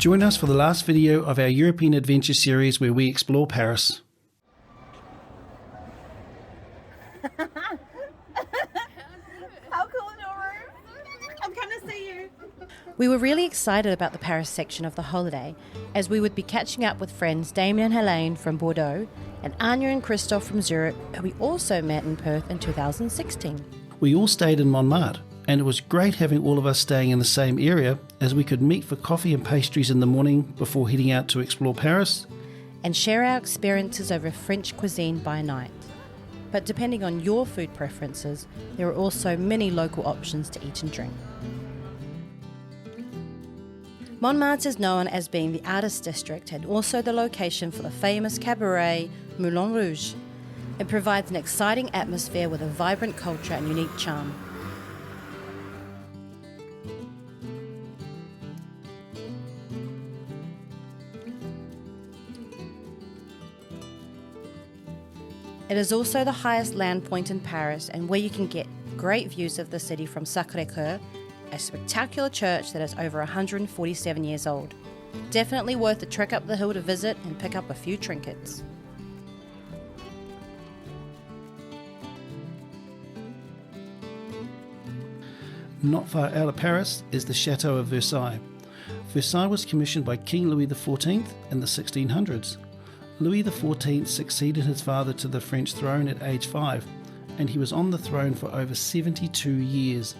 Join us for the last video of our European adventure series where we explore Paris. How cool is your room? I'm coming to see you. We were really excited about the Paris section of the holiday, as we would be catching up with friends Damien and Helene from Bordeaux and Anya and Christophe from Zurich, who we also met in Perth in 2016. We all stayed in Montmartre, and it was great having all of us staying in the same area, as we could meet for coffee and pastries in the morning before heading out to explore Paris and share our experiences over French cuisine by night. But depending on your food preferences, there are also many local options to eat and drink. Montmartre is known as being the artist district and also the location for the famous cabaret Moulin Rouge. It provides an exciting atmosphere with a vibrant culture and unique charm. It is also the highest land point in Paris and where you can get great views of the city from Sacré-Cœur, a spectacular church that is over 147 years old. Definitely worth the trek up the hill to visit and pick up a few trinkets. Not far out of Paris is the Chateau of Versailles. Versailles was commissioned by King Louis XIV in the 1600s. Louis XIV succeeded his father to the French throne at age 5, and he was on the throne for over 72 years,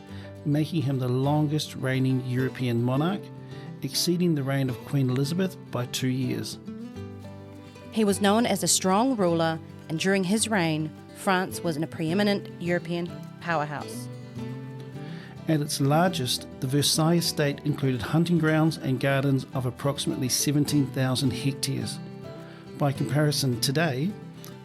making him the longest reigning European monarch, exceeding the reign of Queen Elizabeth by 2 years. He was known as a strong ruler, and during his reign, France was a preeminent European powerhouse. At its largest, the Versailles estate included hunting grounds and gardens of approximately 17,000 hectares. By comparison today,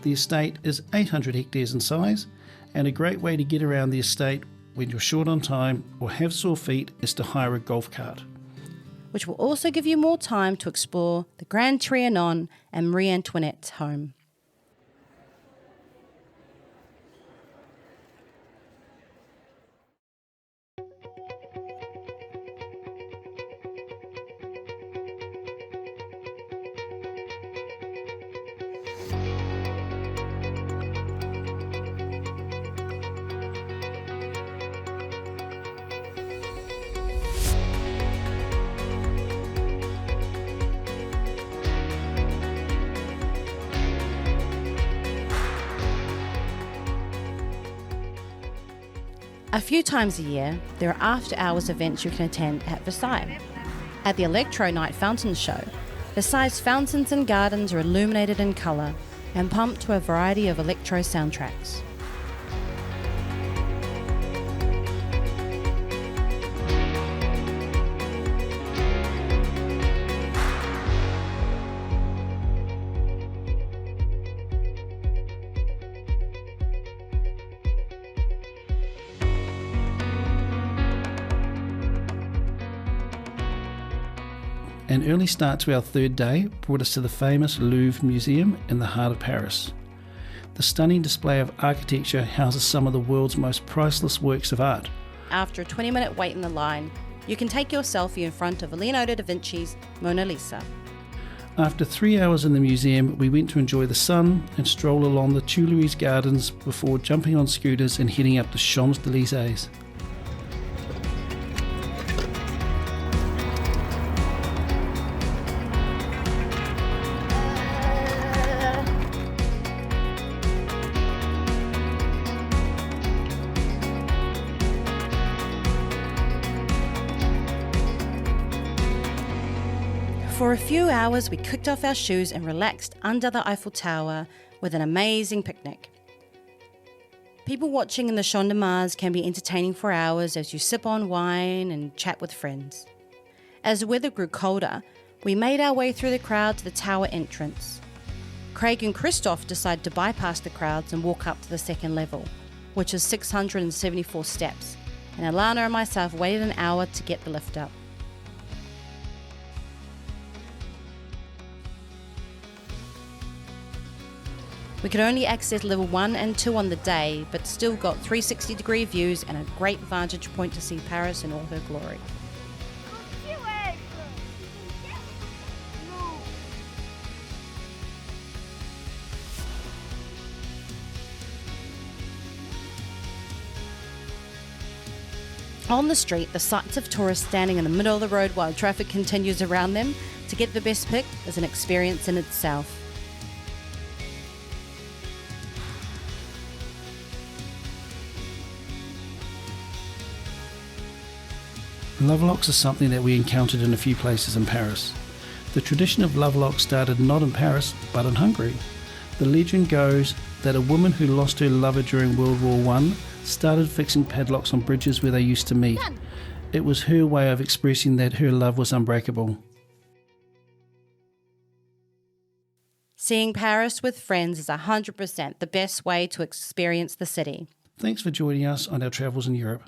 the estate is 800 hectares in size, and a great way to get around the estate when you're short on time or have sore feet is to hire a golf cart. Which will also give you more time to explore the Grand Trianon and Marie Antoinette's home. A few times a year, there are after-hours events you can attend at Versailles. At the Electro Night Fountain Show, Versailles' fountains and gardens are illuminated in colour and pumped to a variety of electro soundtracks. An early start to our third day brought us to the famous Louvre Museum in the heart of Paris. The stunning display of architecture houses some of the world's most priceless works of art. After a 20-minute wait in the line, you can take your selfie in front of Leonardo da Vinci's Mona Lisa. After 3 hours in the museum, we went to enjoy the sun and stroll along the Tuileries gardens before jumping on scooters and heading up the Champs-Élysées. For a few hours, we kicked off our shoes and relaxed under the Eiffel Tower with an amazing picnic. People watching in the Champ de Mars can be entertaining for hours as you sip on wine and chat with friends. As the weather grew colder, we made our way through the crowd to the tower entrance. Craig and Christophe decided to bypass the crowds and walk up to the second level, which is 674 steps, and Alana and myself waited an hour to get the lift up. We could only access level 1 and 2 on the day, but still got 360-degree views and a great vantage point to see Paris in all her glory. On the street, the sights of tourists standing in the middle of the road while traffic continues around them to get the best pic is an experience in itself. Lovelocks are something that we encountered in a few places in Paris. The tradition of lovelock started not in Paris, but in Hungary. The legend goes that a woman who lost her lover during World War I started fixing padlocks on bridges where they used to meet. It was her way of expressing that her love was unbreakable. Seeing Paris with friends is 100% the best way to experience the city. Thanks for joining us on our travels in Europe.